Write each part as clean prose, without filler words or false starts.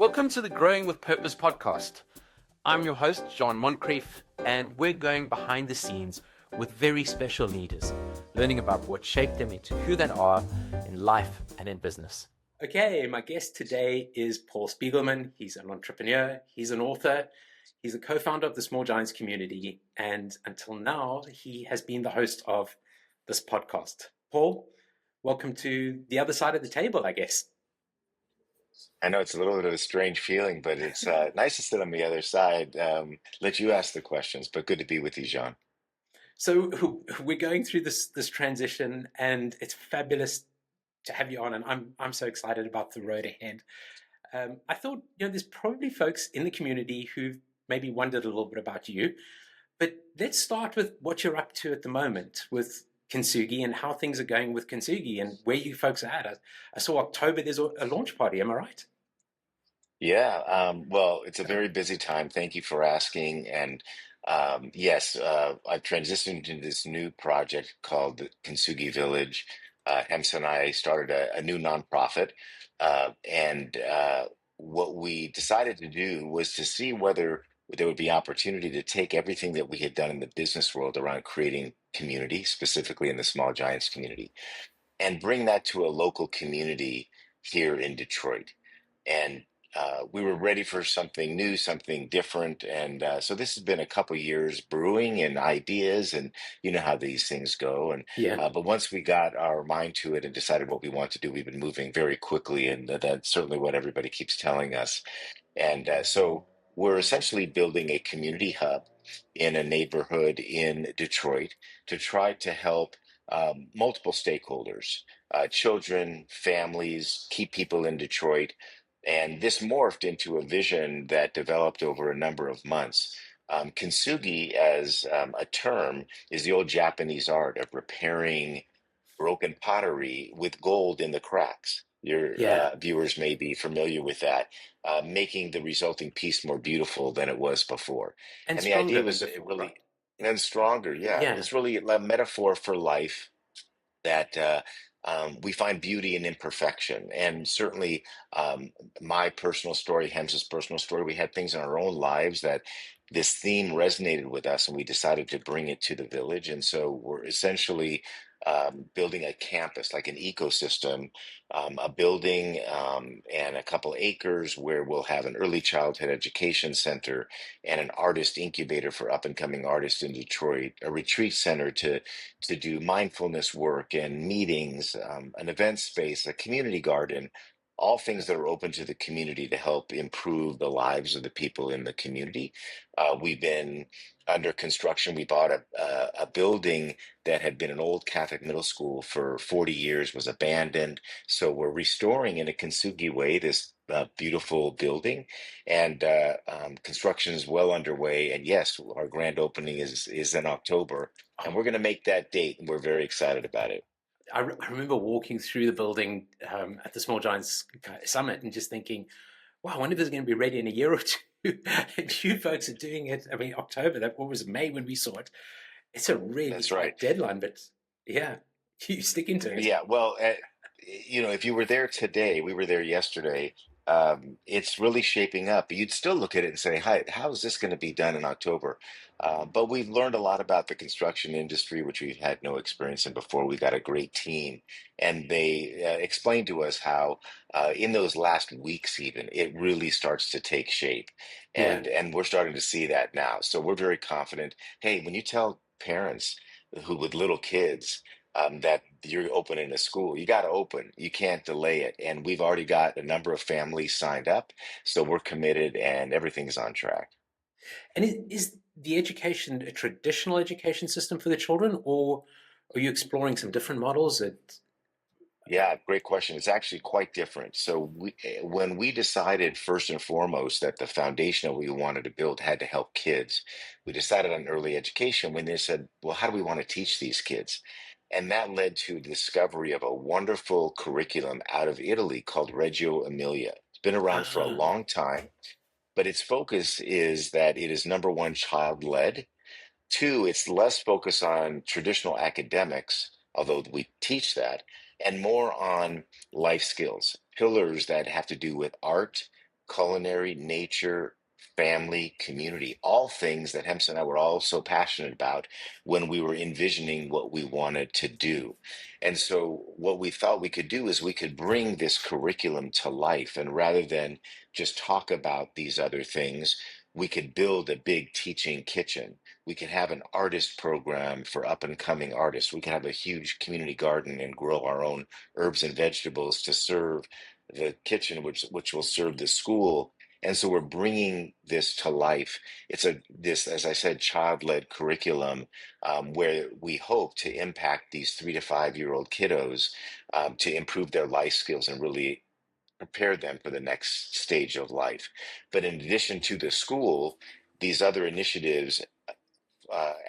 Welcome to the Growing with Purpose podcast. I'm your host, Jean Moncrieff, and we're going behind the scenes with very special leaders, learning about what shaped them into who they are in life and in business. Okay, my guest today is Paul Spiegelman. He's an entrepreneur, he's an author, he's a co-founder of the Small Giants community, and until now, he has been the host of this podcast. Paul, welcome to the other side of the table, I guess. I know it's a little bit of a strange feeling, but it's nice to sit on the other side. Let you ask the questions, but good to be with you, Jean. So we're going through this transition, and it's fabulous to have you on. And I'm so excited about the road ahead. I thought, there's probably folks in the community who've maybe wondered a little bit about you, but let's start with what you're up to at the moment with Kintsugi and how things are going with Kintsugi and where you folks are at. I saw October, there's a launch party. Am I right? Yeah, well, it's a very busy time. Thank you for asking. And yes, I've transitioned into this new project called the Kintsugi Village. Hems and I started a new nonprofit, and what we decided to do was to see whether there would be opportunity to take everything that we had done in the business world around creating community, specifically in the Small Giants community, and bring that to a local community here in Detroit. And we were ready for something new, something different. And so this has been a couple years brewing and ideas, and you know how these things go. And Yeah. but once we got our mind to it and decided what we want to do, we've been moving very quickly, and that's certainly what everybody keeps telling us. And so we're essentially building a community hub in a neighborhood in Detroit to try to help multiple stakeholders, children, families, keep people in Detroit. And this morphed into a vision that developed over a number of months. Kintsugi, as a term, is the old Japanese art of repairing broken pottery with gold in the cracks. Your Yeah. viewers may be familiar with that, making the resulting piece more beautiful than it was before. And And the stronger idea than was before, right? really, and stronger, yeah. And Yeah. it's really a metaphor for life that we find beauty in imperfection. And certainly, my personal story, Hems's personal story, we had things in our own lives that this theme resonated with us, and we decided to bring it to the village. And so we're essentially building a campus, like an ecosystem, a building and a couple acres where we'll have an early childhood education center and an artist incubator for up and coming artists in Detroit, a retreat center to do mindfulness work and meetings, an event space, a community garden, all things that are open to the community to help improve the lives of the people in the community. We've been under construction. We bought a building that had been an old Catholic middle school for 40 years, was abandoned. So we're restoring in a Kintsugi way this beautiful building, and construction is well underway. And yes, our grand opening is in October, and we're going to make that date, and we're very excited about it. I remember walking through the building at the Small Giants Summit and just thinking, wow, I wonder if it's going to be ready in a year or two. And you folks are doing it. I mean, October, what was May when we saw it? It's a really That's right. tight deadline, but yeah, you stick into it. Yeah, well, if you were there today, we were there yesterday. It's really shaping up. You'd still look at it and say, "Hi, how is this going to be done in October?" But we've learned a lot about the construction industry, which we've had no experience in before. We got a great team, and they explained to us how, in those last weeks, even it really starts to take shape, Yeah. and we're starting to see that now. So we're very confident. Hey, when you tell parents who with little kids that you're opening a school. You got to open. You can't delay it. And we've already got a number of families signed up, so we're committed, and everything's on track. And is the education a traditional education system for the children, or are you exploring some different models? Yeah, great question. It's actually quite different. So when we decided first and foremost that the foundation that we wanted to build had to help kids, we decided on early education when they said, well, how do we want to teach these kids? And that led to the discovery of a wonderful curriculum out of Italy called Reggio Emilia. It's been around for a Ah, long time, but its focus is that it is number one, child led. Two, it's less focus on traditional academics, although we teach that, and more on life skills, pillars that have to do with art, culinary, nature, family, community, all things that Hems and I were all so passionate about when we were envisioning what we wanted to do. And so, what we thought we could do is we could bring this curriculum to life. And rather than just talk about these other things, we could build a big teaching kitchen. We could have an artist program for up and coming artists. We could have a huge community garden and grow our own herbs and vegetables to serve the kitchen, which will serve the school. And so we're bringing this to life. It's this, as I said, child-led curriculum where we hope to impact these 3 to 5 year old kiddos to improve their life skills and really prepare them for the next stage of life. But in addition to the school, these other initiatives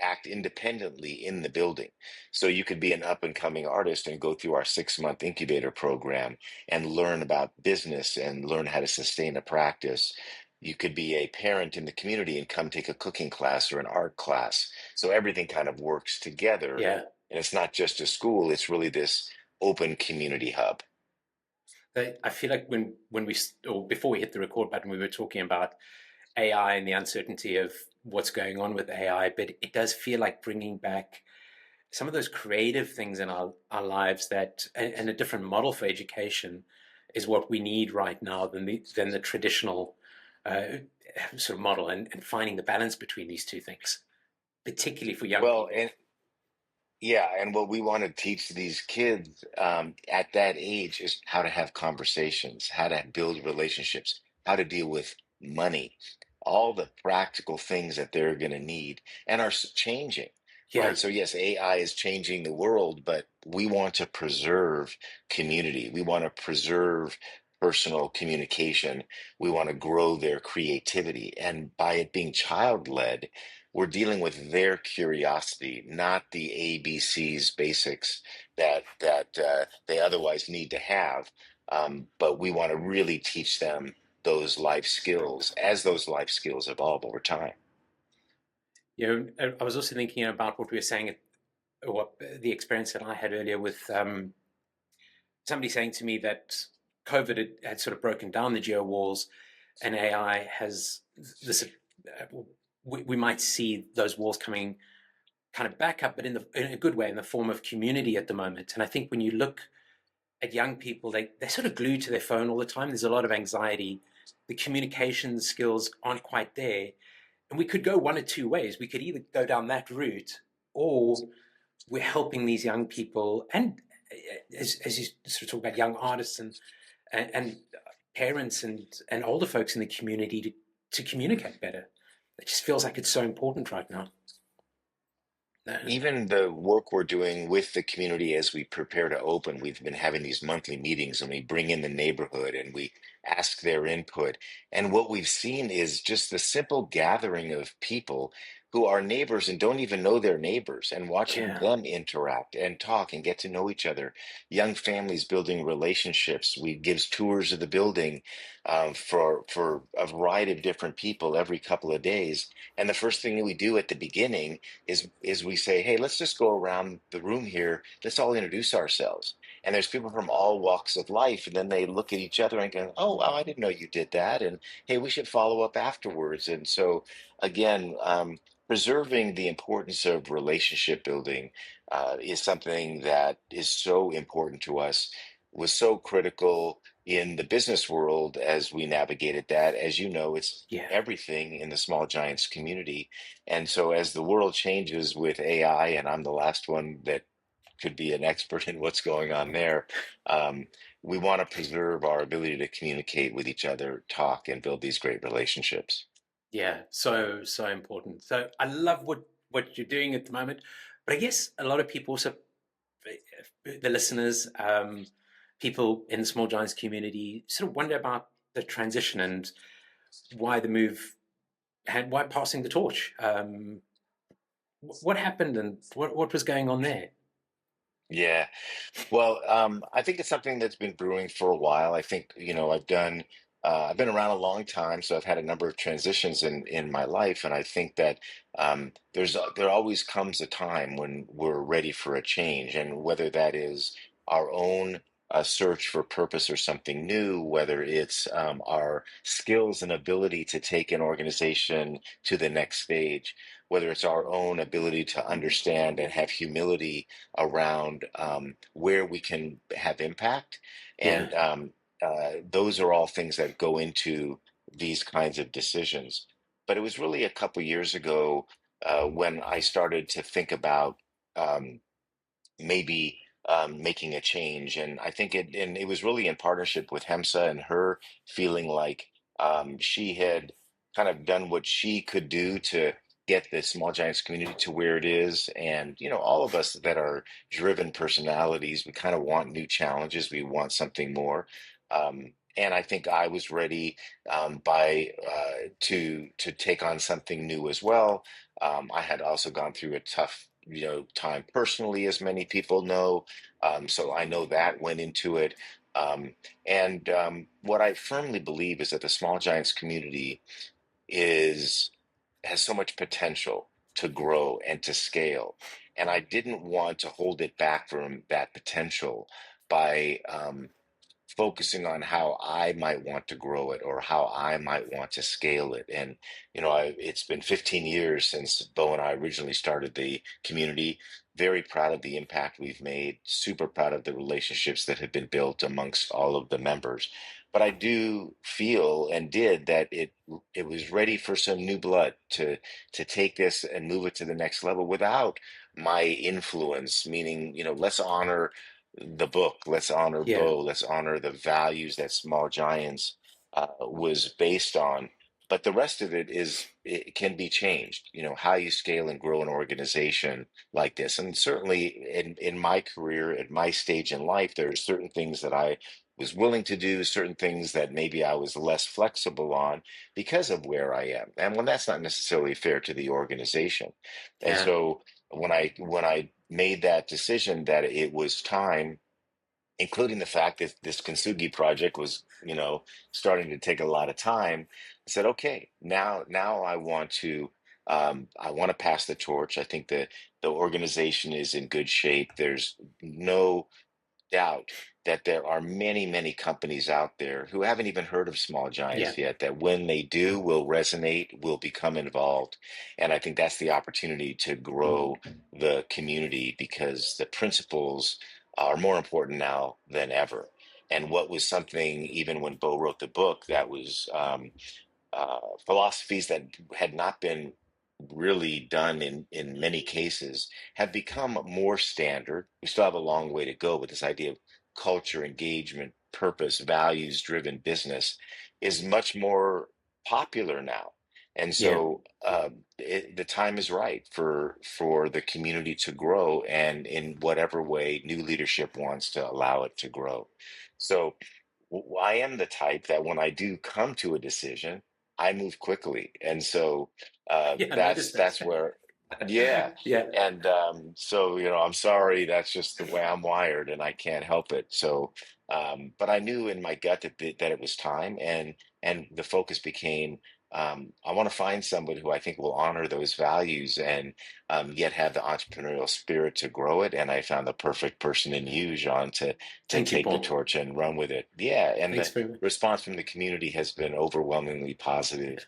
act independently in the building. So you could be an up and coming artist and go through our 6 month incubator program and learn about business and learn how to sustain a practice. You could be a parent in the community and come take a cooking class or an art class. So everything kind of works together. Yeah. And it's not just a school, it's really this open community hub. I feel like when we, or before we hit the record button, we were talking about AI and the uncertainty of what's going on with AI, but it does feel like bringing back some of those creative things in our lives that, and a different model for education is what we need right now than the traditional sort of model, and finding the balance between these two things, particularly for young Well, people. and yeah, and what we want to teach these kids at that age is how to have conversations, how to build relationships, how to deal with money, all the practical things that they're going to need and are changing, Yeah, right? So, yes, AI is changing the world, but we want to preserve community. We want to preserve personal communication. We want to grow their creativity. And by it being child-led, we're dealing with their curiosity, not the ABCs basics that they otherwise need to have. But we want to really teach them those life skills as those life skills evolve over time. I was also thinking about what we were saying, what the experience that I had earlier with somebody saying to me that COVID had sort of broken down the geo walls, and AI has this. We might see those walls coming kind of back up, but in a good way, in the form of community at the moment. And I think when you look at young people, they're sort of glued to their phone all the time. There's a lot of anxiety. The communication skills aren't quite there. And we could go one of two ways. We could either go down that route, or we're helping these young people, and as you sort of talk about young artists and parents and older folks in the community to communicate better. It just feels like it's so important right now. Even the work we're doing with the community as we prepare to open, we've been having these monthly meetings and we bring in the neighborhood and we ask their input. And what we've seen is just the simple gathering of people who are neighbors and don't even know their neighbors, and watching Yeah, them interact and talk and get to know each other. Young families building relationships. We gives tours of the building for a variety of different people every couple of days. And the first thing that we do at the beginning is we say, hey, let's just go around the room here. Let's all introduce ourselves. And there's people from all walks of life, and then they look at each other and go, oh, wow, I didn't know you did that. And hey, we should follow up afterwards. And so, again, preserving the importance of relationship building is something that is so important to us, was so critical in the business world as we navigated that. As you know, it's yeah, everything in the small giants community. And so, as the world changes with AI, and I'm the last one that could be an expert in what's going on there, um, we want to preserve our ability to communicate with each other, talk, and build these great relationships. yeah. So important. So I love what you're doing at the moment, but I guess a lot of people also, the listeners, people in the small giants community, sort of wonder about the transition and why the move had why passing the torch. What happened and what was going on there? Yeah. Well, I think it's something that's been brewing for a while. I think, I've been around a long time, so I've had a number of transitions in my life, and I think that there always comes a time when we're ready for a change, and whether that is our own a search for purpose or something new, whether it's our skills and ability to take an organization to the next stage, whether it's our own ability to understand and have humility around where we can have impact. Yeah. And those are all things that go into these kinds of decisions. But it was really a couple years ago when I started to think about um, maybe making a change. And I think it was really in partnership with Hemsa and her feeling like she had kind of done what she could do to get the Small Giants community to where it is. And, all of us that are driven personalities, we kind of want new challenges. We want something more. And I think I was ready to take on something new as well. I had also gone through a tough time personally, as many people know. So I know that went into it. And what I firmly believe is that the Small Giants community is has so much potential to grow and to scale. And I didn't want to hold it back from that potential by focusing on how I might want to grow it or how I might want to scale it. And, it's been 15 years since Bo and I originally started the community. Very proud of the impact we've made, super proud of the relationships that have been built amongst all of the members. But I do feel and did that it was ready for some new blood to take this and move it to the next level without my influence, meaning, let's honor the book. Let's honor Yeah. Bo. Let's honor the values that Small Giants was based on. But the rest of it can be changed. How you scale and grow an organization like this. And certainly in my career, at my stage in life, there are certain things that I was willing to do, certain things that maybe I was less flexible on because of where I am. And when that's not necessarily fair to the organization. And Yeah. so when I made that decision that it was time, including the fact that this Kintsugi project was, starting to take a lot of time, I said, okay, now I want to pass the torch. I think the organization is in good shape. There's no doubt that there are many, many companies out there who haven't even heard of Small Yeah. Giants yet, that when they do will resonate, will become involved. And I think that's the opportunity to grow the community because the principles are more important now than ever. And what was something, even when Bo wrote the book, that was philosophies that had not been really done in many cases have become more standard. We still have a long way to go, but this idea of culture, engagement, purpose, values driven business is much more popular now. And Yeah. so the time is right for the community to grow, and in whatever way new leadership wants to allow it to grow. So I am the type that when I do come to a decision, I move quickly, and so Yeah. I that's noticed that. that's where, yeah. Yeah. And so I'm sorry, that's just the way I'm wired, and I can't help it. So, but I knew in my gut that it was time, and the focus became. I want to find somebody who I think will honor those values and yet have the entrepreneurial spirit to grow it. And I found the perfect person in you, Jean, to Thank you, take the Paul. torch and run with it. Yeah, and Thanks the very much. response from the community has been overwhelmingly positive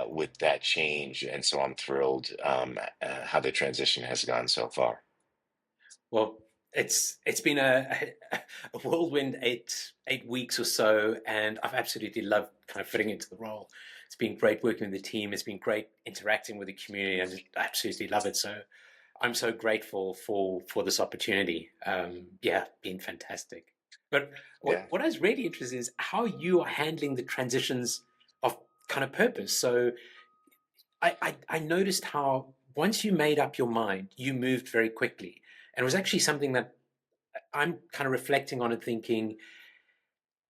with that change, and so I'm thrilled how the transition has gone so far. Well, it's been a whirlwind 8 weeks or so, and I've absolutely loved kind of fitting into the role. It's been great working with the team. It's been great interacting with the community, and I absolutely love it. So I'm so grateful for this opportunity. Yeah, been fantastic. But Yeah, what I was really interested in is how you are handling the transitions of kind of purpose. So I noticed how once you made up your mind, you moved very quickly. And it was actually something that I'm kind of reflecting on and thinking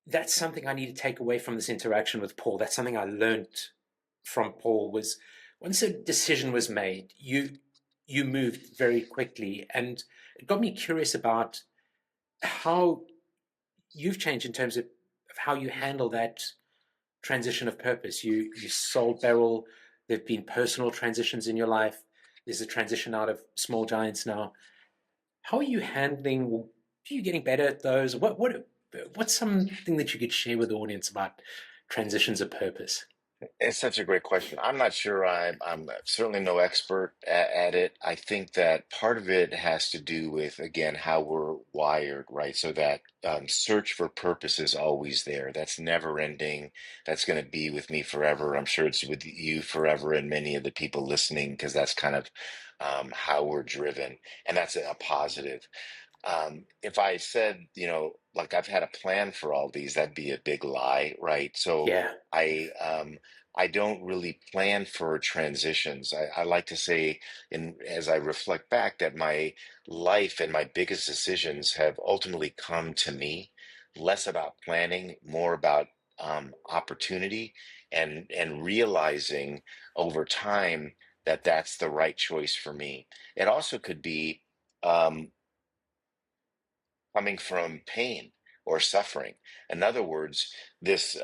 that's something I need to take away from this interaction with Paul. That's something I learned from Paul was once a decision was made, you moved very quickly. And it got me curious about how you've changed in terms of how you handle that transition of purpose. You sold Beryl. There've been personal transitions in your life. There's a transition out of Small Giants now. How are you handling are you getting better at those? What's something that you could share with the audience about transitions of purpose? It's such a great question. I'm not sure. I'm certainly no expert at it. I think that part of it has to do with, again, how we're wired, right? So that search for purpose is always there. That's never ending. That's going to be with me forever. I'm sure it's with you forever and many of the people listening, because that's kind of how we're driven. And that's a positive. If I said, like I've had a plan for all these, that'd be a big lie, right? So Yeah, I don't really plan for transitions. I like to say, as I reflect back, that my life and my biggest decisions have ultimately come to me, less about planning, more about opportunity, and realizing over time that that's the right choice for me. It also could be. Coming from pain or suffering. In other words, this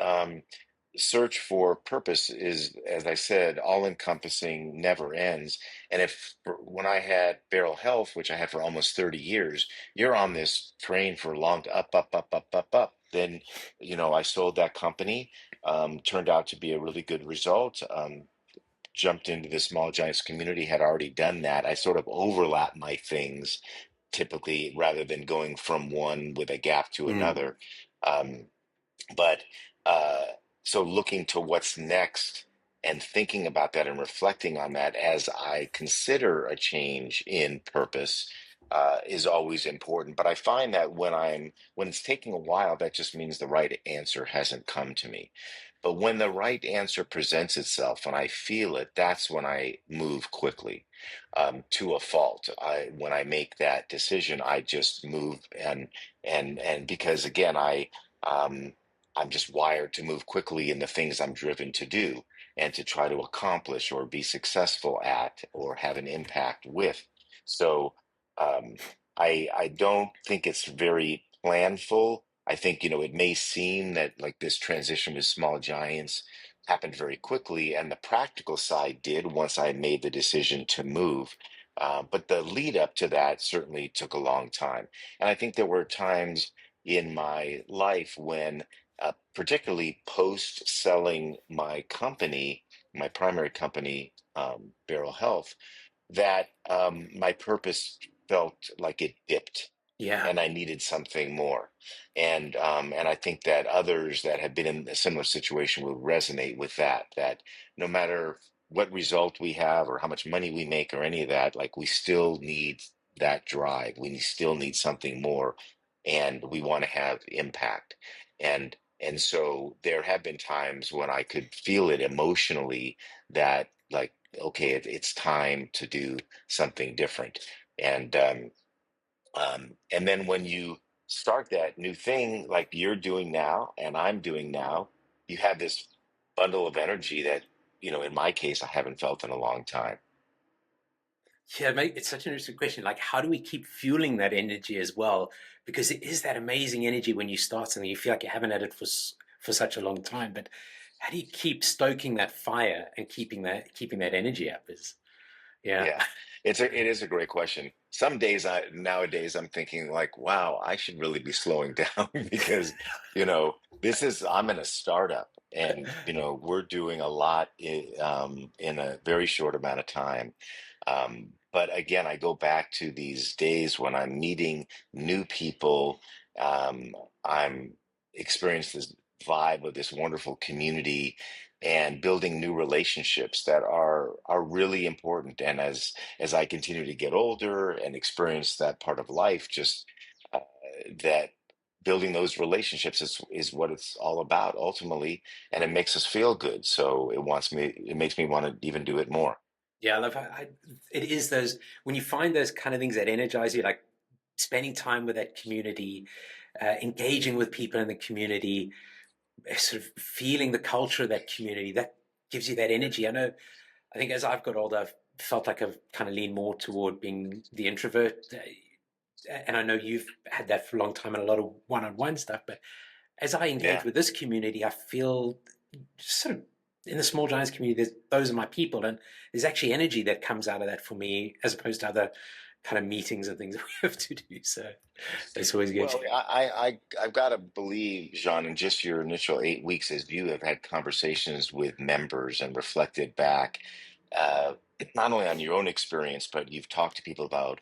search for purpose is, as I said, all encompassing, never ends. And when I had Beryl Health, which I had for almost 30 years, you're on this train for long, up, up, up, up, up, up. Then, I sold that company, turned out to be a really good result. Jumped into the small giants community, had already done that. I sort of overlap my things typically rather than going from one with a gap to mm, another. Um, but uh, so looking to what's next and thinking about that and reflecting on that as I consider a change in purpose is always important. But I find that when it's taking a while, that just means the right answer hasn't come to me. But when the right answer presents itself and I feel it, that's when I move quickly to a fault. When I make that decision, I just move and because again, um, I'm just wired to move quickly in the things I'm driven to do and to try to accomplish or be successful at or have an impact with. So um, I don't think it's very planful. I think, it may seem that like this transition with small giants happened very quickly, and the practical side did once I made the decision to move. But the lead up to that certainly took a long time. And I think there were times in my life when particularly post selling my company, my primary company, Beryl Health, that my purpose felt like it dipped yeah, and I needed something more. And I think that others that have been in a similar situation will resonate with that, that no matter what result we have or how much money we make or any of that, like we still need that drive. We still need something more and we want to have impact. And so there have been times when I could feel it emotionally that like, okay, it's time to do something different. And then when you start that new thing like you're doing now and I'm doing now, you have this bundle of energy that, in my case, I haven't felt in a long time. yeah. Mate, it's such an interesting question. Like, how do we keep fueling that energy as well? Because it is that amazing energy when you start something. You feel like you haven't had it for such a long time. But how do you keep stoking that fire and keeping that energy up? Is yeah, Yeah, it is a great question. Some days nowadays I'm thinking like, wow, I should really be slowing down because, I'm in a startup and, we're doing a lot in a very short amount of time. But again, I go back to these days when I'm meeting new people. Um, I'm experiencing this vibe of this wonderful community and building new relationships that are really important. And as I continue to get older and experience that part of life, just uh, that building those relationships is what it's all about ultimately, and it makes us feel good. So it makes me want to even do it more. yeah. I love how it is those when you find those kind of things that energize you, like spending time with that community, engaging with people in the community, sort of feeling the culture of that community. That gives you that energy. I think as I've got older, I've felt like I've kind of leaned more toward being the introvert. And I know you've had that for a long time and a lot of one-on-one stuff. But as I engage Yeah. with this community, I feel just sort of in the small giants community, those are my people. And there's actually energy that comes out of that for me as opposed to other kind of meetings and things that we have to do. So it's always good. Well, I've got to believe, Jean, in just your initial 8 weeks, as you have had conversations with members and reflected back, uh, not only on your own experience, but you've talked to people about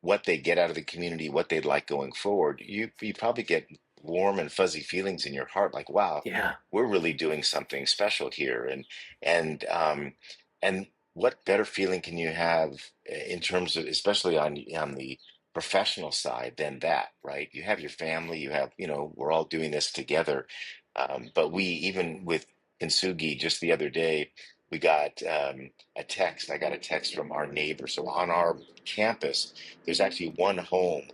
what they get out of the community, what they'd like going forward. You probably get warm and fuzzy feelings in your heart, like, wow, Yeah, we're really doing something special here. And and what better feeling can you have in terms of, especially on the professional side than that, right? You have your family, you have, we're all doing this together. But we, even with Kintsugi, just the other day, we got a text. I got a text from our neighbor. So on our campus, there's actually one home,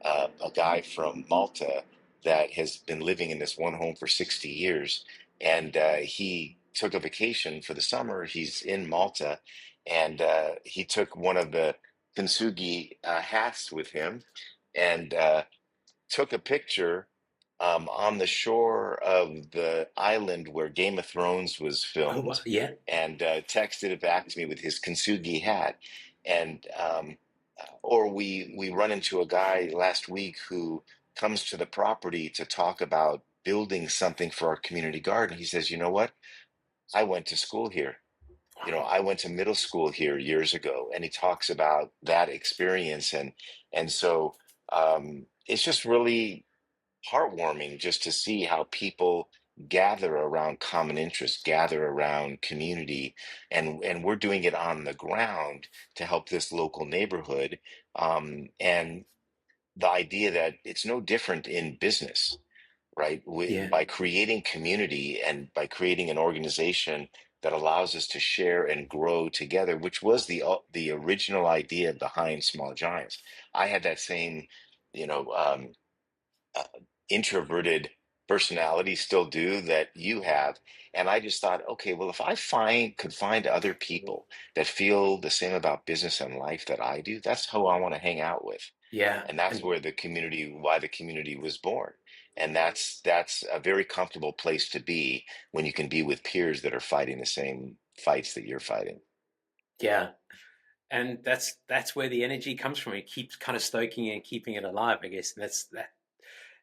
a guy from Malta that has been living in this one home for 60 years. And he took a vacation for the summer. He's in Malta, and he took one of the Kintsugi hats with him, and took a picture on the shore of the island where Game of Thrones was oh well, filmed, yeah, and texted it back to me with his Kintsugi hat. And or we run into a guy last week who comes to the property to talk about building something for our community garden. He says, "You know what? I went to school here. wow, I went to middle school here years ago," and he talks about that experience. And so it's just really heartwarming just to see how people gather around common interests, gather around community, and we're doing it on the ground to help this local neighborhood. And the idea that it's no different in business, right? yeah, By creating community and by creating an organization that allows us to share and grow together, which was the original idea behind Small Giants. I had that same, you know, uh, introverted personality, still do, that you have. And I just thought, okay, well, if I could find other people that feel the same about business and life that I do, that's who I want to hang out with. yeah, And that's and where why the community was born. And that's a very comfortable place to be when you can be with peers that are fighting the same fights that you're fighting. yeah, and that's where the energy comes from. It keeps kind of stoking it and keeping it alive, I guess. And that's that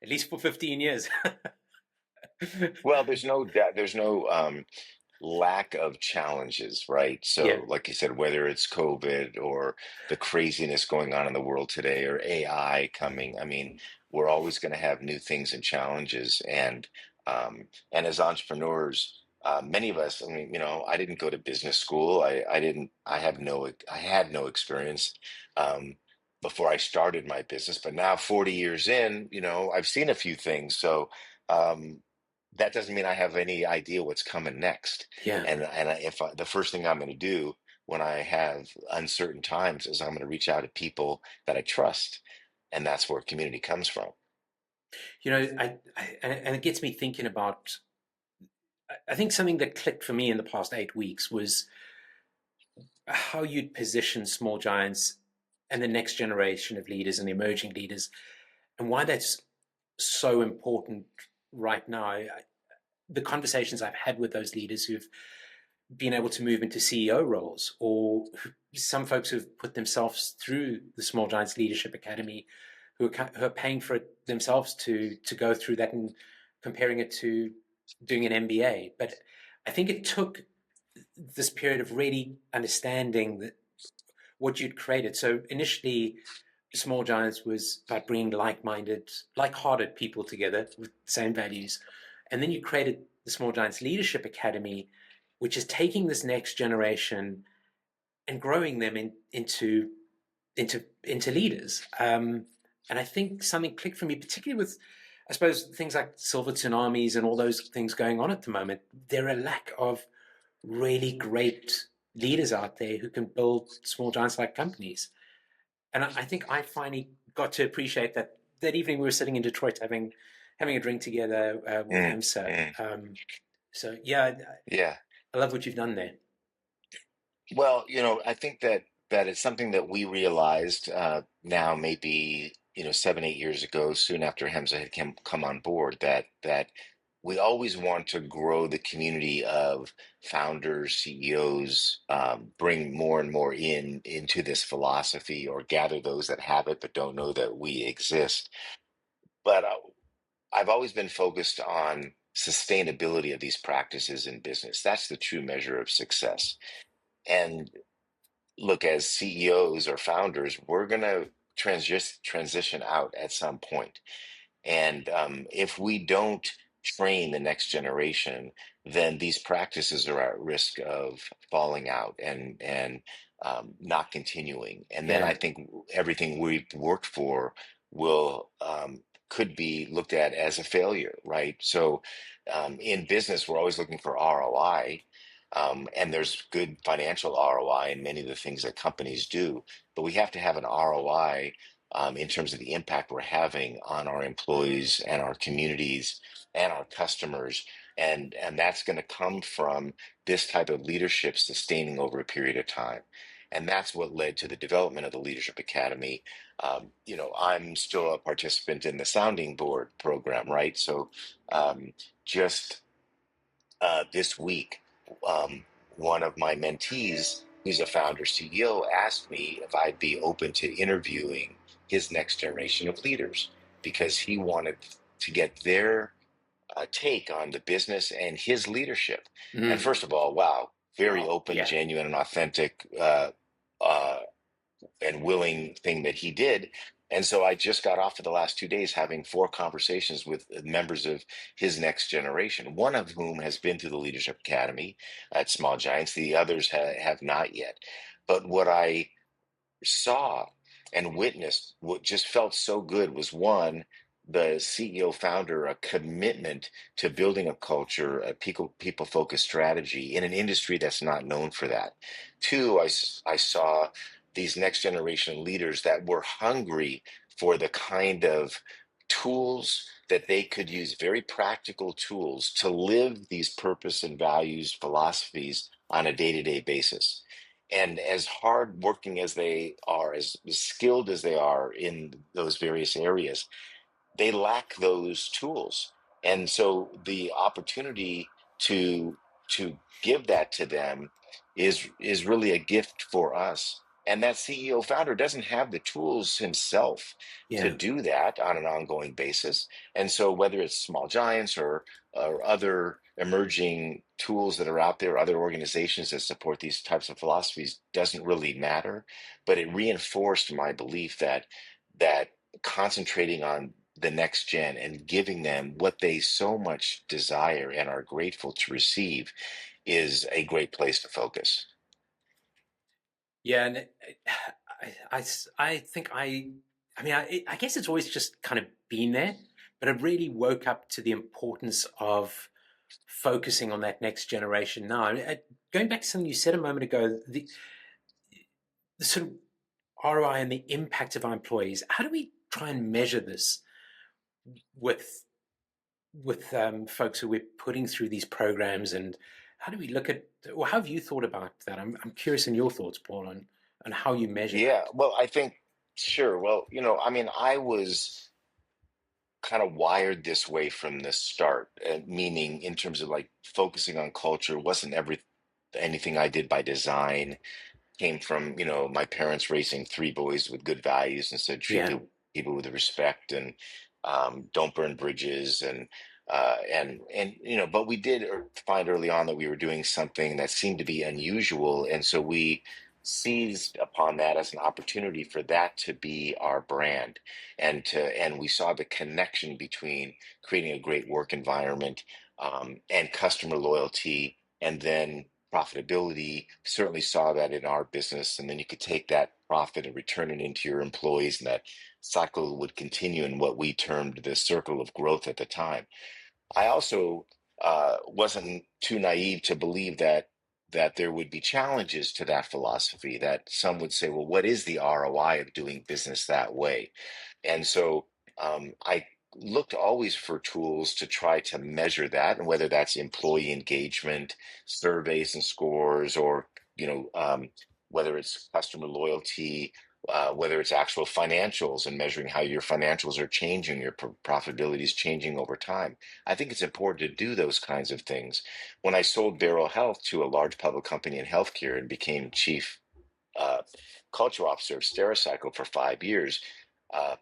at least for 15 years. Well, there's no lack of challenges, right? Yeah, So, like you said, whether it's COVID or the craziness going on in the world today or AI coming, I mean, we're always going to have new things and challenges. And as entrepreneurs, many of us, I mean, I didn't go to business school. I didn't, I had no experience before I started my business. But now, 40 years in, I've seen a few things. So, um, that doesn't mean I have any idea what's coming next. yeah, If the first thing I'm going to do when I have uncertain times is I'm going to reach out to people that I trust, and that's where community comes from. and it gets me thinking about. I think something that clicked for me in the past 8 weeks was how you'd position Small Giants and the next generation of leaders and emerging leaders, and why that's so important right now. The conversations I've had with those leaders who've been able to move into CEO roles, or some folks who've put themselves through the Small Giants Leadership Academy, who are paying for it themselves to go through that, and comparing it to doing an MBA. But I think it took this period of really understanding that what you'd created. So initially, Small Giants was about bringing like-hearted people together with the same values. And then you created the Small Giants Leadership Academy, which is taking this next generation and growing them into leaders. And I think something clicked for me, particularly with, I suppose, things like silver tsunamis and all those things going on at the moment. There are a lack of really great leaders out there who can build small giants like companies. And I think I finally got to appreciate that. That evening we were sitting in Detroit having a drink together with Mm, HAMSA. mm. So yeah, Yeah. I love what you've done there. Well, I think that it's something that we realized now, maybe 7, 8 years ago, soon after Hemza had come on board, that we always want to grow the community of founders, CEOs, bring more and more into this philosophy, or gather those that have it but don't know that we exist. But I've always been focused on sustainability of these practices in business. That's the true measure of success. And look, as CEOs or founders, we're going to transition out at some point. And if we don't train the next generation, then these practices are at risk of falling out and not continuing. And then I Yeah, think everything we've worked for will could be looked at as a failure, right? So in business, we're always looking for ROI. And there's good financial ROI in many of the things that companies do, but we have to have an ROI in terms of the impact we're having on our employees and our communities and our customers. And that's going to come from this type of leadership sustaining over a period of time. And that's what led to the development of the Leadership Academy. I'm still a participant in the sounding board program, right? So just this week, one of my mentees, who's a founder CEO, asked me if I'd be open to interviewing his next generation of leaders because he wanted to get their take on the business and his leadership. And mm. first of all, wow, very Wow, open, yeah, genuine, and authentic uh, and willing thing that he did. And so I just got off for the last 2 days having 4 conversations with members of his next generation, one of whom has been through the Leadership Academy at Small Giants. The others have not yet. But what I saw and witnessed, what just felt so good, was one, the CEO founder, a commitment to building a culture, a people focused strategy in an industry that's not known for that. Two, I saw these next generation leaders that were hungry for the kind of tools that they could use, very practical tools to live these purpose and values philosophies on a day-to-day basis. And as hard working as they are, as skilled as they are in those various areas, they lack those tools. And so the opportunity to to give that to them is really a gift for us. And that CEO founder doesn't have the tools himself to yeah. do that on an ongoing basis. And so whether it's Small Giants or other emerging tools that are out there, other organizations that support these types of philosophies, doesn't really matter. But it reinforced my belief that concentrating on the next gen and giving them what they so much desire and are grateful to receive is a great place to focus. Yeah, and I think I mean, I guess it's always just kind of been there, but it really woke up to the importance of focusing on that next generation now. Going back to something you said a moment ago, the sort of ROI and the impact of our employees. How do we try and measure this with folks who we're putting through these programs, and how do we look at, or how have you thought about that? I'm curious in your thoughts, Paul, on how you measure Yeah, that. well, I think, sure. Well, I mean, I was kind of wired this way from the start, meaning in terms of like focusing on culture wasn't anything I did by design. Came from, my parents raising 3 boys with good values and said treat Yeah, people with respect and don't burn bridges and but we did find early on that we were doing something that seemed to be unusual, and so we seized upon that as an opportunity for that to be our brand, and we saw the connection between creating a great work environment and customer loyalty, and then profitability. Certainly saw that in our business, and then you could take that profit and return it into your employees, and that cycle would continue in what we termed the circle of growth at the time. I also wasn't too naive to believe that there would be challenges to that philosophy, that some would say, well, what is the ROI of doing business that way? And so I looked always for tools to try to measure that, and whether that's employee engagement, surveys and scores, or whether it's customer loyalty, whether it's actual financials and measuring how your financials are changing, your profitability is changing over time. I think it's important to do those kinds of things. When I sold Beryl Health to a large public company in healthcare and became chief uh, culture officer of Stericycle for 5 years,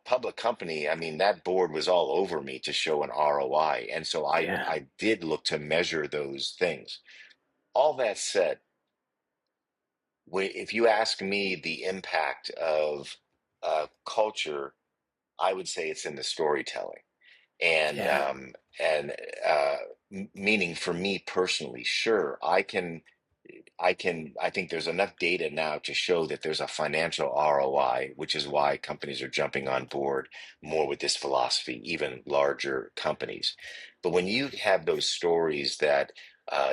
public company, I mean, that board was all over me to show an ROI. And so Yeah. I did look to measure those things. All that said, if you ask me the impact of culture, I would say it's in the storytelling and Yeah. uh, meaning for me personally. Sure, I think there's enough data now to show that there's a financial ROI, which is why companies are jumping on board more with this philosophy, even larger companies. But when you have those stories that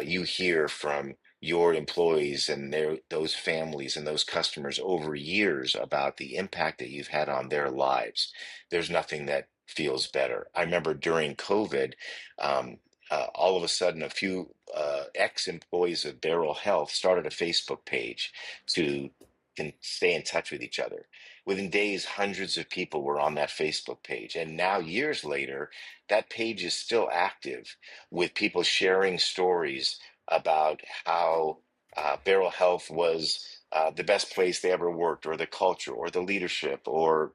you hear from your employees and those families and those customers over years about the impact that you've had on their lives, there's nothing that feels better. I remember during COVID, um, all of a sudden, a few ex-employees of Beryl Health started a Facebook page to can stay in touch with each other. Within days, hundreds of people were on that Facebook page. And now, years later, that page is still active with people sharing stories about how Beryl Health was the best place they ever worked, or the culture, or the leadership, or,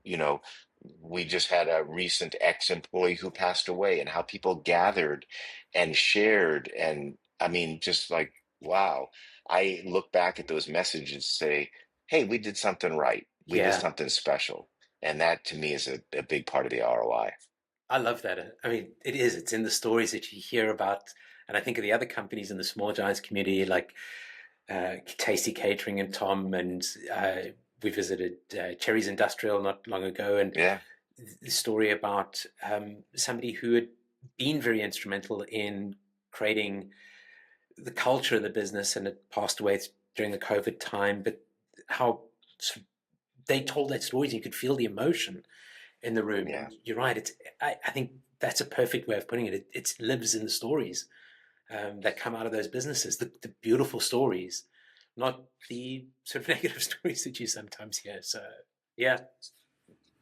we just had a recent ex-employee who passed away, and how people gathered and shared. And I mean, just like, wow, I look back at those messages and say, hey, we did something right. We did Yeah. something special. And that to me is a big part of the ROI. I love that. I mean, it is. It's in the stories that you hear about. And I think of the other companies in the small giants community, like Tasty Catering and Tom, and we visited Cherry's Industrial not long ago, and Yeah. the story about somebody who had been very instrumental in creating the culture of the business and had passed away during the COVID time, but how they told that story, and you could feel the emotion in the room. Yeah. And you're right. I think that's a perfect way of putting it. It lives in the stories that come out of those businesses, the beautiful stories, not the sort of negative stories that you sometimes hear. So, yeah,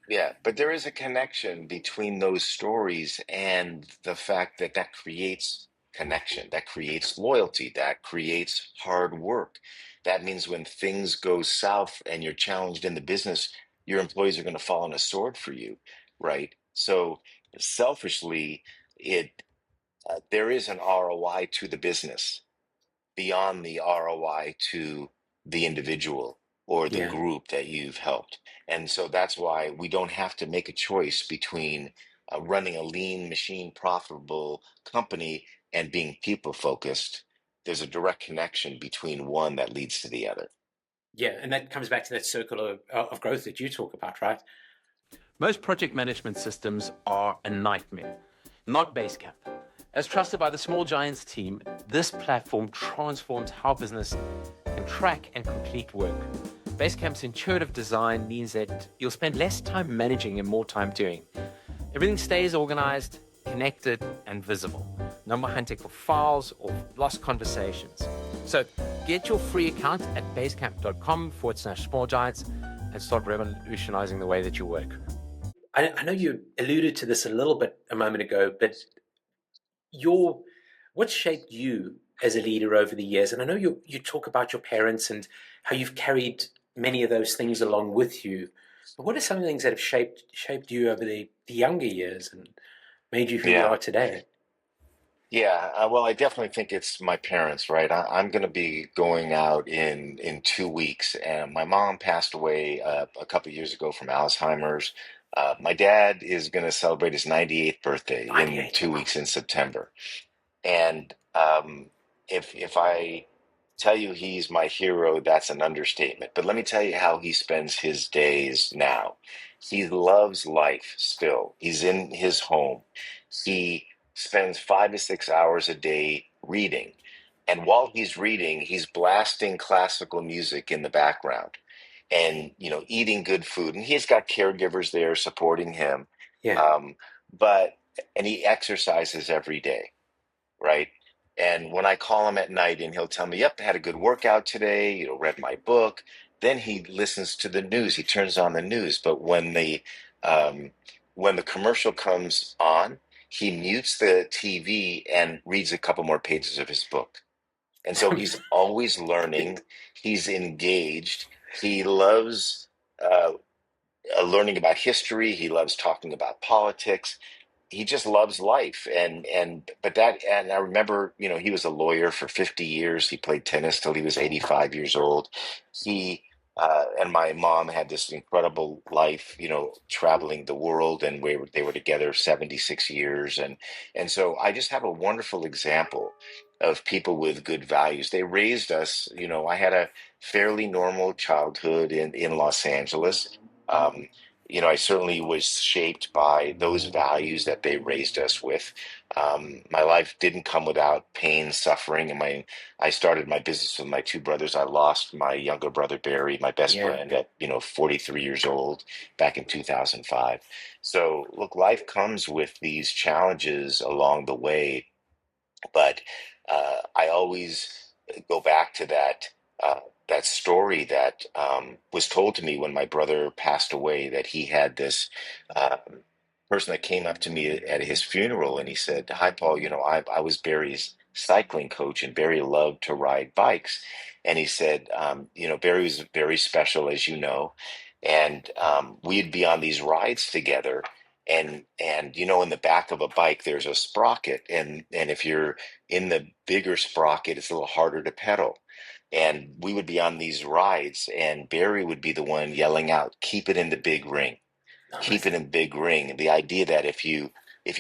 Yeah, but there is a connection between those stories and the fact that that creates connection, that creates loyalty, that creates hard work. That means when things go south and you're challenged in the business, your employees are going to fall on a sword for you, right? So selfishly, it there is an ROI to the business beyond the ROI to the individual or the yeah, group that you've helped. And so that's why we don't have to make a choice between running a lean machine profitable company and being people focused. There's a direct connection between one that leads to the other. yeah. And that comes back to that circle of growth that you talk about, right? Most project management systems are a nightmare, not Basecamp. As trusted by the Small Giants team, this platform transforms how business can track and complete work. Basecamp's intuitive design means that you'll spend less time managing and more time doing. Everything stays organized, connected, and visible. No more hunting for files or lost conversations. So get your free account at basecamp.com/smallgiants and start revolutionizing the way that you work. I know you alluded to this a little bit a moment ago, but your what shaped you as a leader over the years? And I know you talk about your parents and how you've carried many of those things along with you. But what are some of the things that have shaped you over the younger years and made you who you Yeah. are today? Yeah, well, I definitely think it's my parents, right? I'm going to be going out in 2 weeks, and my mom passed away a couple years ago from Alzheimer's. My dad is going to celebrate his 98th birthday in 98. two Wow. weeks in September. And if I tell you he's my hero, that's an understatement. But let me tell you how he spends his days now. He loves life still. He's in his home. He spends 5 to 6 hours a day reading. And while he's reading, he's blasting classical music in the background and, eating good food. And he's got caregivers there supporting him. Yeah. Um, but, and he exercises every day, right? And when I call him at night and he'll tell me, yep, I had a good workout today, read my book. then he listens to the news. He turns on the news. But um, when the commercial comes on, he mutes the TV and reads a couple more pages of his book. And so he's always learning. He's engaged. He loves uh, learning about history. He loves talking about politics. He just loves life. And I remember, he was a lawyer for 50 years. He played tennis till he was 85 years old. He and my mom had this incredible life, traveling the world, and they were together 76 years. And so I just have a wonderful example of people with good values. They raised us, I had a fairly normal childhood in Los Angeles. Um, I certainly was shaped by those values that they raised us with. My life didn't come without pain, suffering, and I started my business with my two brothers. I lost my younger brother Barry, my best Yeah. friend, at 43 years old back in 2005. So look, life comes with these challenges along the way, but I always go back to that story that was told to me when my brother passed away. That he had this person that came up to me at his funeral, and he said, "Hi, Paul. I was Barry's cycling coach, and Barry loved to ride bikes." And he said, Barry was very special, as you know, and we'd be on these rides together." And in the back of a bike there's a sprocket, and if you're in the bigger sprocket, it's a little harder to pedal. And we would be on these rides, and Barry would be the one yelling out, "Keep it in the big ring, keep Nice. it in big ring." And the idea that if you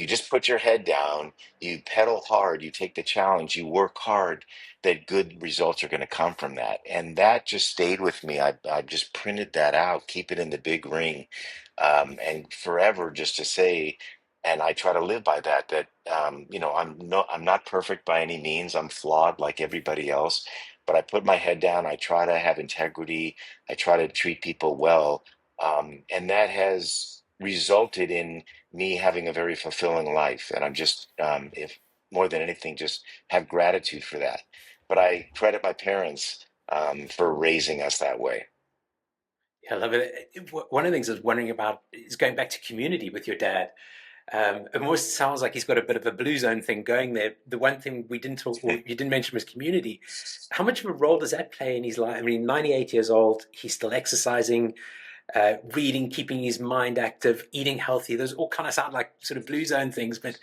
just put your head down, you pedal hard, you take the challenge, you work hard, that good results are going to come from that. And that just stayed with me. I just printed that out, keep it in the big ring, and forever, just to say. And I try to live by that. That I'm not perfect by any means. I'm flawed like everybody else, but I put my head down. I try to have integrity. I try to treat people well, and that has resulted in me having a very fulfilling life. And I'm just, if more than anything, just have gratitude for that. But I credit my parents for raising us that way. Yeah, I love it. One of the things I was wondering about is going back to community with your dad. It almost sounds like he's got a bit of a blue zone thing going there. The one thing we didn't talk, or you didn't mention, was community. How much of a role does that play in his life? I mean, 98 years old, he's still exercising, reading, keeping his mind active, eating healthy. Those all kind of sound like sort of blue zone things, but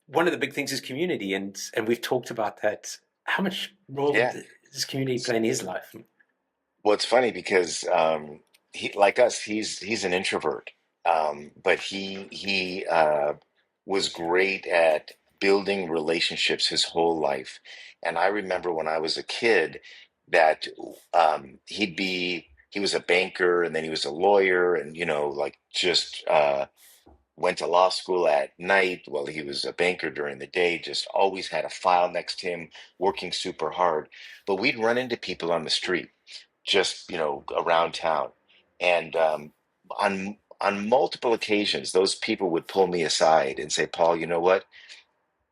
one of the big things is community, and we've talked about that. How much role Yeah. does community play in his life? Well, it's funny because he, like us, he's an introvert, but he was great at building relationships his whole life. And I remember when I was a kid that he was a banker, and then he was a lawyer, and like just went to law school at night while he was a banker during the day. Just always had a file next to him, working super hard. But we'd run into people on the street, just around town, and on multiple occasions those people would pull me aside and say, "Paul, you know what,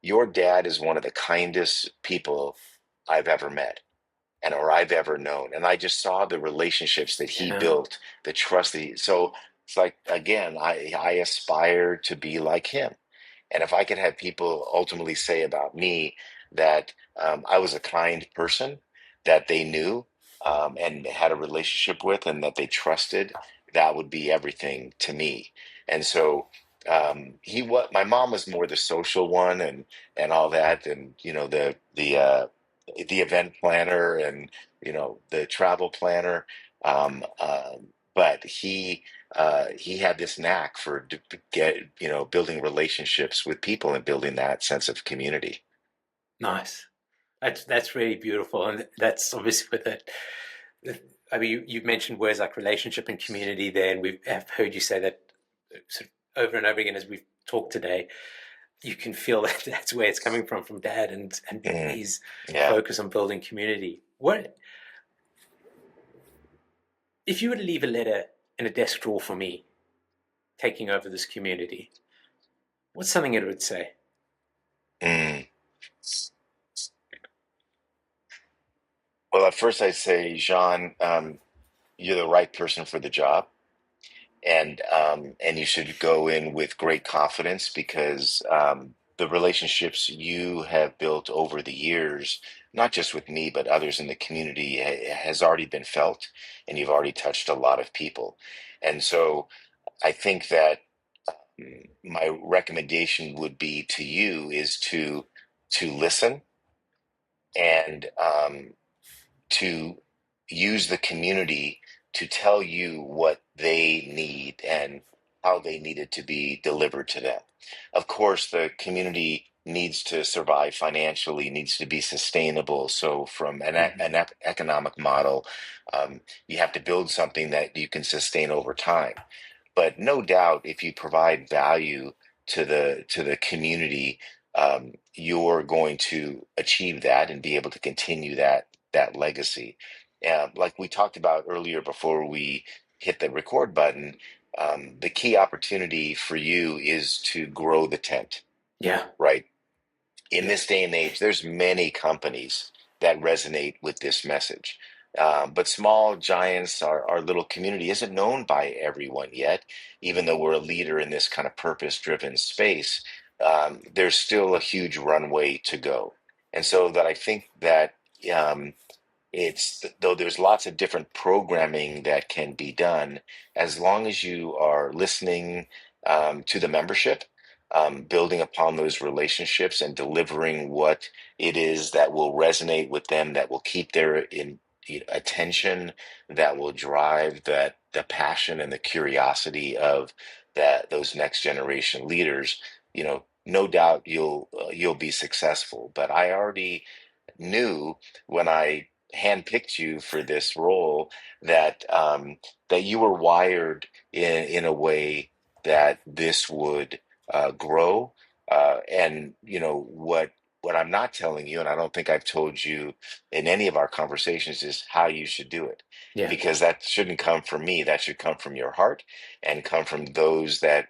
your dad is one of the kindest people I've ever met, or I've ever known." And I just saw the relationships that he Yeah, built, the trust that so it's like, again, I aspire to be like him. And if I could have people ultimately say about me that I was a kind person that they knew, and had a relationship with, and that they trusted, that would be everything to me. And so my mom was more the social one, and all that, and the event planner, and the travel planner. Um, uh, but he had this knack for building relationships with people and building that sense of community. nice. That's really beautiful, and that's obviously with it. I mean, you've mentioned words like relationship and community there, and we've have heard you say that sort of over and over again as we've talked today. You can feel that that's where it's coming from Dad, and Mm, his yeah. focus on building community. What if you were to leave a letter in a desk drawer for me, taking over this community? What's something it would say? Mm. Well, at first I'd say, Jean, you're the right person for the job, and you should go in with great confidence because the relationships you have built over the years, not just with me but others in the community, has already been felt, and you've already touched a lot of people. And so I think that my recommendation would be to you is to listen and to use the community to tell you what they need and how they need it to be delivered to them. Of course, the community needs to survive financially, needs to be sustainable. So, from Hmm. an economic model, you have to build something that you can sustain over time. But no doubt, if you provide value to the community, you're going to achieve that and be able to continue that legacy. Like we talked about earlier before we hit the record button, the key opportunity for you is to grow the tent, Yeah. right? In Yeah. this day and age, there's many companies that resonate with this message. But Small Giants, our little community, isn't known by everyone yet, even though we're a leader in this kind of purpose-driven space. There's still a huge runway to go. And so that I think that um, though there's lots of different programming that can be done, as long as you are listening to the membership, building upon those relationships and delivering what it is that will resonate with them, that will keep their attention, that will drive that the passion and the curiosity of those next generation leaders, no doubt you'll be successful. But I already knew when I handpicked you for this role that you were wired in a way that this would grow. And what I'm not telling you, and I don't think I've told you in any of our conversations, is how you should do it. Yeah. Because that shouldn't come from me. That should come from your heart and come from those that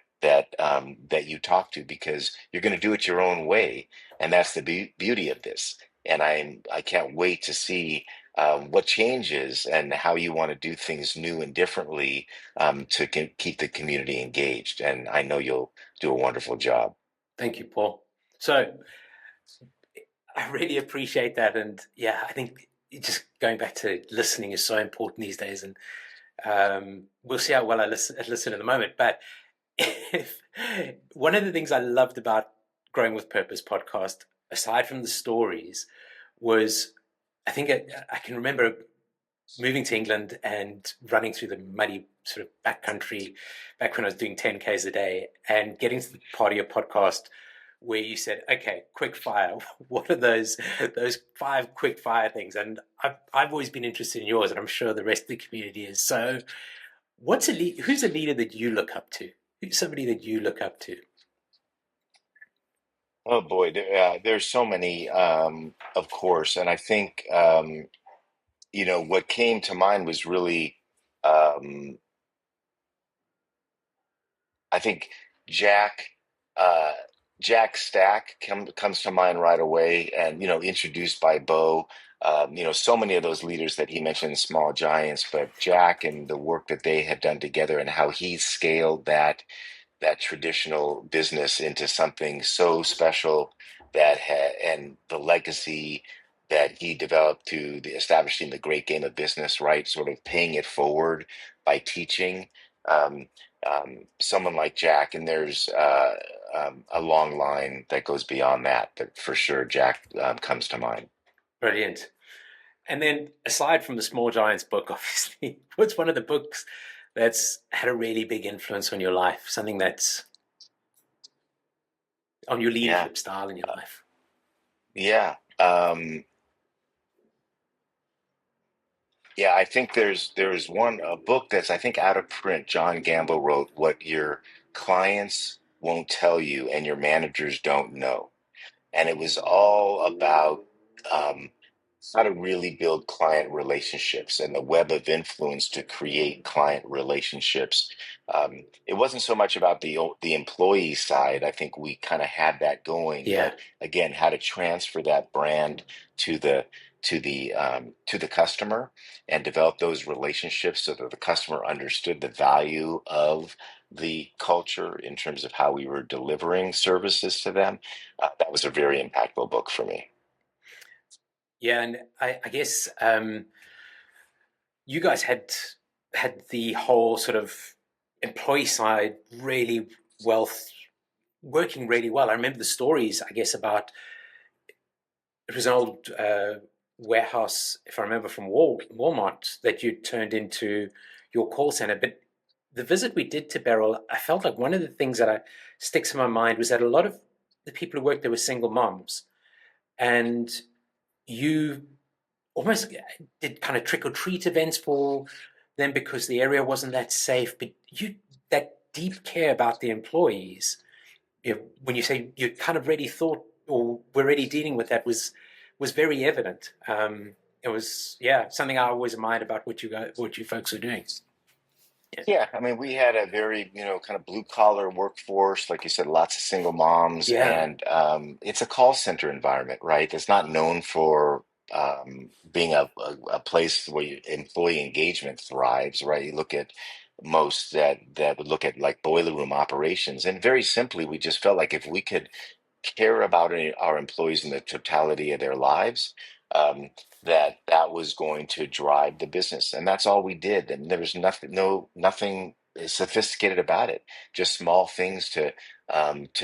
you talk to, because you're going to do it your own way, and that's the beauty of this. And I can't wait to see what changes and how you want to do things new and differently to keep the community engaged. And I know you'll do a wonderful job. Thank you, Paul. So I really appreciate that. And yeah, I think just going back to listening is so important these days. And we'll see how well I listen in a moment. But if, one of the things I loved about Growing with Purpose podcast, aside from the stories, was I think I can remember moving to England and running through the muddy sort of backcountry back when I was doing 10Ks a day, and getting to the part of your podcast where you said, okay, quick fire. What are those five quick fire things? And I've always been interested in yours, and I'm sure the rest of the community is. So who's a leader that you look up to? Who's somebody that you look up to? Oh boy, there's so many, of course, and I think what came to mind was really, um, I think Jack, uh, Jack Stack comes to mind right away, and introduced by Bo. So many of those leaders that he mentioned, Small Giants, but Jack and the work that they have done together, and how he scaled that traditional business into something so special and the legacy that he developed to establishing the great game of business, right? Sort of paying it forward by teaching. Um, Someone like Jack, and there's a long line that goes beyond that, but for sure, Jack comes to mind. Brilliant. And then, aside from the Small Giants book, obviously, what's one of the books that's had a really big influence on your life? Something that's on your Yeah, leadership style in your life? yeah. Yeah, I think there's one a book that's I think out of print. John Gamble wrote "What Your Clients Won't Tell You and Your Managers Don't Know," and it was all about um, how to really build client relationships and the web of influence to create client relationships. It wasn't so much about the employee side. I think we kind of had that going, Yeah. but again, how to transfer that brand to to the customer and develop those relationships so that the customer understood the value of the culture in terms of how we were delivering services to them. That was a very impactful book for me. Yeah, and I guess you guys had the whole sort of employee side really well, working really well. I remember the stories, I guess, about it was an old warehouse, if I remember, from Walmart that you turned into your call center. But the visit we did to Beryl, I felt like one of the things that sticks in my mind was that a lot of the people who worked there were single moms, and you almost did kind of trick or treat events for them because the area wasn't that safe. But you that deep care about the employees, when you say you kind of already thought or were already dealing with that was very evident. It was something I always admired about what you folks are doing. Yeah, Yeah, I mean, we had a very, kind of blue collar workforce, like you said, lots of single moms, yeah, and it's a call center environment, right? It's not known for being a place where employee engagement thrives, right? You look at most that would look at like boiler room operations, and very simply, we just felt like if we could care about our employees in the totality of their lives, um, that was going to drive the business, and that's all we did. And there was nothing sophisticated about it. Just small things to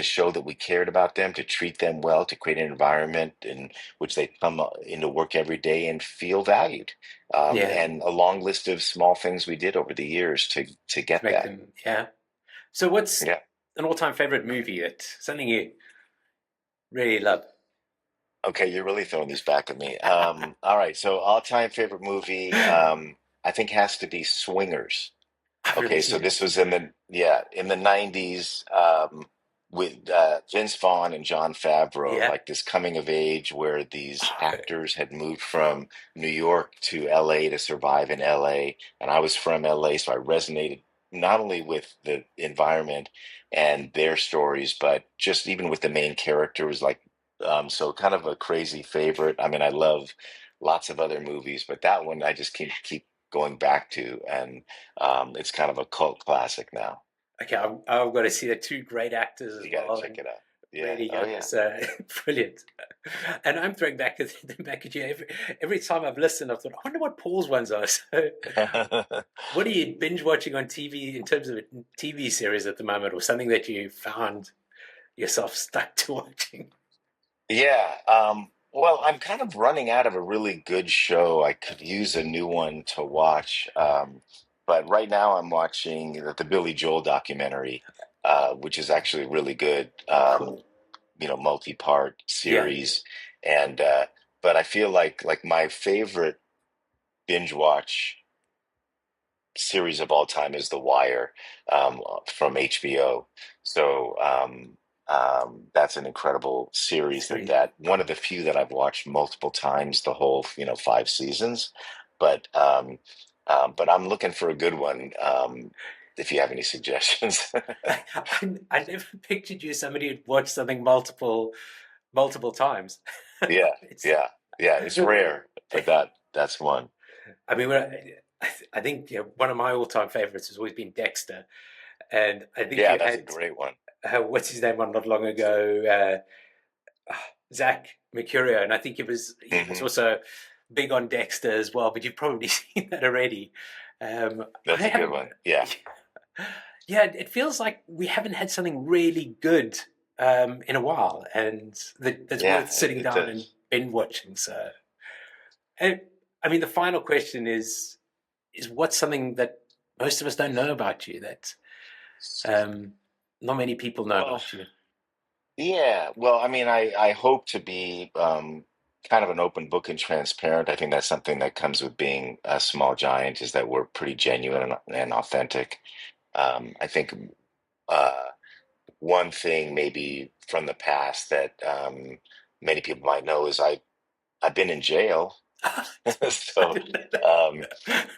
show that we cared about them, to treat them well, to create an environment in which they come into work every day and feel valued. yeah, And a long list of small things we did over the years to to get make that. them. Yeah. So, what's Yeah. an all-time favorite movie? Something you really love? Okay, you're really throwing these back at me. All right, so all-time favorite movie, I think has to be Swingers. I've never Okay, so seen it. this was in the 90s, with Vince Vaughn and John Favreau, Yeah. like this coming of age where these actors had moved from New York to LA to survive in LA, and I was from LA, so I resonated not only with the environment and their stories, but just even with the main characters, like so kind of a crazy favorite. I mean, I love lots of other movies, but that one I just keep going back to, and it's kind of a cult classic now. Okay, I've got to see the two great actors as You got to well, check and it out. Yeah. really Oh, young. yeah. So brilliant. And I'm throwing back at back at you every time I've listened. I've thought, I wonder what Paul's ones are. So, what are you binge watching on TV in terms of a TV series at the moment, or something that you found yourself stuck to watching? Yeah. Well, I'm kind of running out of a really good show. I could use a new one to watch. But right now I'm watching the Billy Joel documentary, which is actually really good. Cool. Multi-part Yeah. series. And but I feel like my favorite binge watch series of all time is The Wire, from HBO. So that's an incredible series Three. that one of the few that I've watched multiple times, the whole 5 seasons. But but I'm looking for a good one. If you have any suggestions. I never pictured you as somebody who'd watched something multiple times. Yeah, It's yeah, yeah. It's rare, but that's one. I mean, I think one of my all-time favorites has always been Dexter, and I think Yeah, you that's a had great one. what's his name on not long ago, Zach Mercurio, and I think he was Hmm. also big on Dexter as well. But you've probably seen that already. I That's a good haven't. one. Yeah, Yeah, it feels like we haven't had something really good in a while, and that's yeah, worth it, sitting it down and does. binge watching. So, and, I mean, the final question is what's something that most of us don't know about you that um, not many people know Well, about you? yeah, well, I mean, I hope to be kind of an open book and transparent. I think that's something that comes with being a small giant, is that we're pretty genuine and authentic. I think uh, one thing maybe from the past that many people might know is I've been in jail. I So didn't know that. um,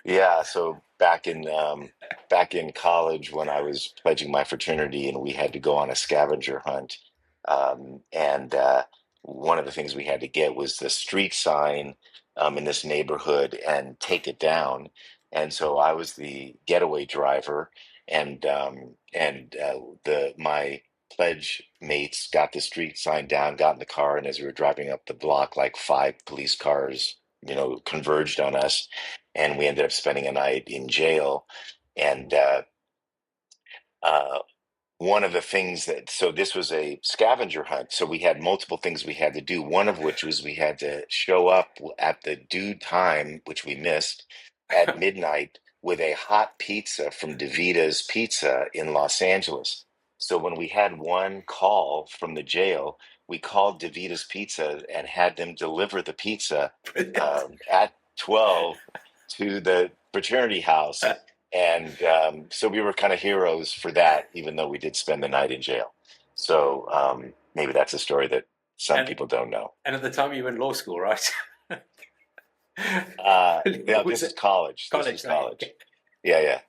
yeah, so back in college when I was pledging my fraternity and we had to go on a scavenger hunt, and one of the things we had to get was the street sign in this neighborhood and take it down. And so I was the getaway driver, and the my pledge mates got the street sign down, got in the car, and as we were driving up the block, like five police cars, converged on us, and we ended up spending a night in jail. And uh, one of the things so this was a scavenger hunt. So we had multiple things we had to do. One of which was we had to show up at the due time, which we missed, at midnight with a hot pizza from DeVita's Pizza in Los Angeles. So when we had one call from the jail, we called DeVita's Pizza and had them deliver the pizza at 12 to the fraternity house. And so we were kind of heroes for that, even though we did spend the night in jail. So maybe that's a story that some people don't know. And at the time you were in law school, right? Yeah, this is college. College, this is college. Okay. Yeah.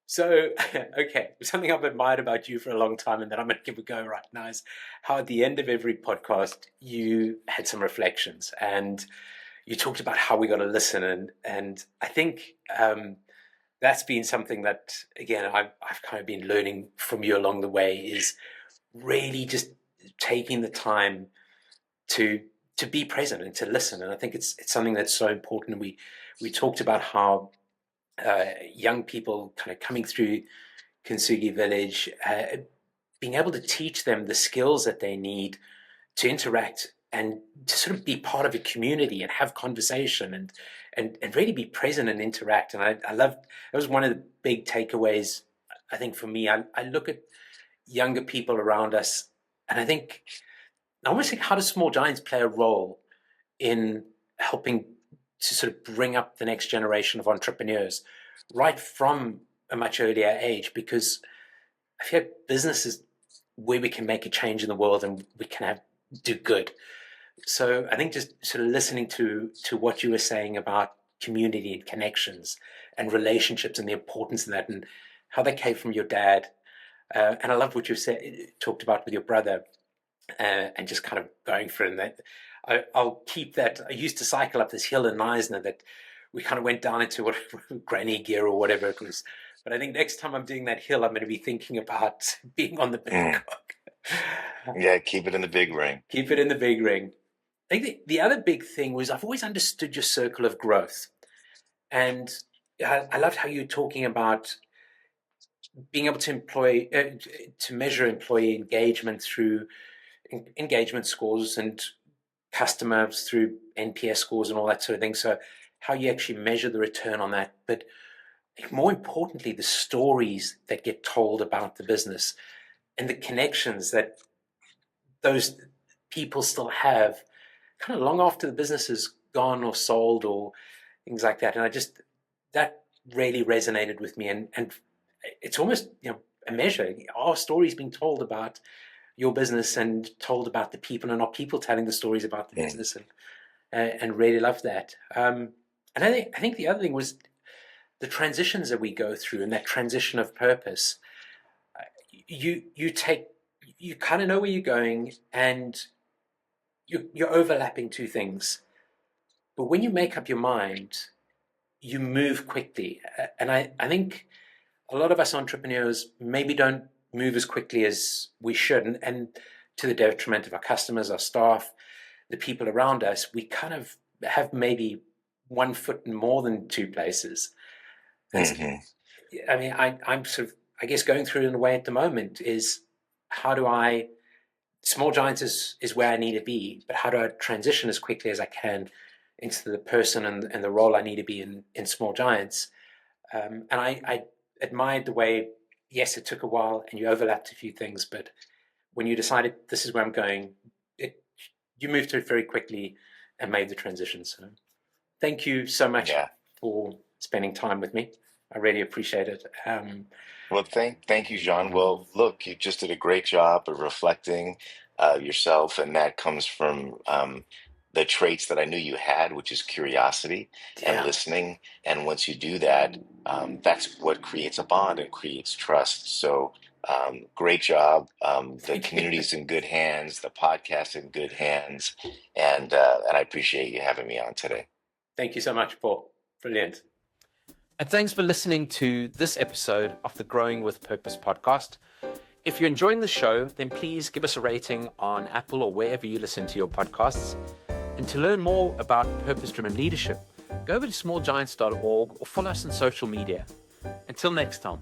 So, okay, something I've admired about you for a long time, and that I'm going to give a go right now, is how at the end of every podcast you had some reflections, and you talked about how we got to listen, and I think that's been something that, again, I've kind of been learning from you along the way, is really just taking the time to be present and to listen. And I think it's something that's so important. We talked about how young people kind of coming through Kintsugi Village, being able to teach them the skills that they need to interact and to sort of be part of a community and have conversation and really be present and interact. And I love, that was one of the big takeaways, I think, for me. I look at younger people around us, and I almost think, how does Small Giants play a role in helping to sort of bring up the next generation of entrepreneurs right from a much earlier age? Because I feel like business is where we can make a change in the world and we can do good. So I think just sort of listening to what you were saying about community and connections and relationships and the importance of that, and how that came from your dad. And I love what you talked about with your brother, and just kind of going for it. And that I'll keep that. I used to cycle up this hill in Neisner that we kind of went down into what granny gear or whatever it was. But I think next time I'm doing that hill, I'm going to be thinking about being on the big cock. Yeah, keep it in the big ring. Keep it in the big ring. I think the other big thing was, I've always understood your circle of growth. And I loved how you were talking about being able to measure employee engagement through engagement scores and customers through NPS scores and all that sort of thing. So how you actually measure the return on that. But more importantly, the stories that get told about the business and the connections that those people still have kind of long after the business is gone or sold or things like that. And that really resonated with me. And it's almost, a measure. Our stories being told about your business and told about the people, and not people telling the stories about the business, and really love that. And I think the other thing was the transitions that we go through, and that transition of purpose. You kind of know where you're going, and you're overlapping two things. But when you make up your mind, you move quickly. And I think a lot of us entrepreneurs maybe don't move as quickly as we should, and to the detriment of our customers, our staff, the people around us. We kind of have maybe one foot in more than two places. And I mean, I'm sort of, I guess, going through it in a way at the moment is, how do Small Giants is where I need to be, but how do I transition as quickly as I can into the person and the role I need to be in Small Giants? And I admired the way, yes, it took a while and you overlapped a few things, but when you decided this is where I'm going, you moved through it very quickly and made the transition. So thank you so much for spending time with me. I really appreciate it. Well, thank you, Jean. Well, look, you just did a great job of reflecting yourself, and that comes from the traits that I knew you had, which is curiosity and listening. And once you do that, that's what creates a bond and creates trust. So Great job. The Thank you. community's in good hands. The podcast in good hands, and I appreciate you having me on today. Thank you so much, Paul. Brilliant. And thanks for listening to this episode of the Growing with Purpose podcast. If you're enjoying the show, then please give us a rating on Apple or wherever you listen to your podcasts. And to learn more about purpose-driven leadership, go over to smallgiants.org or follow us on social media. Until next time.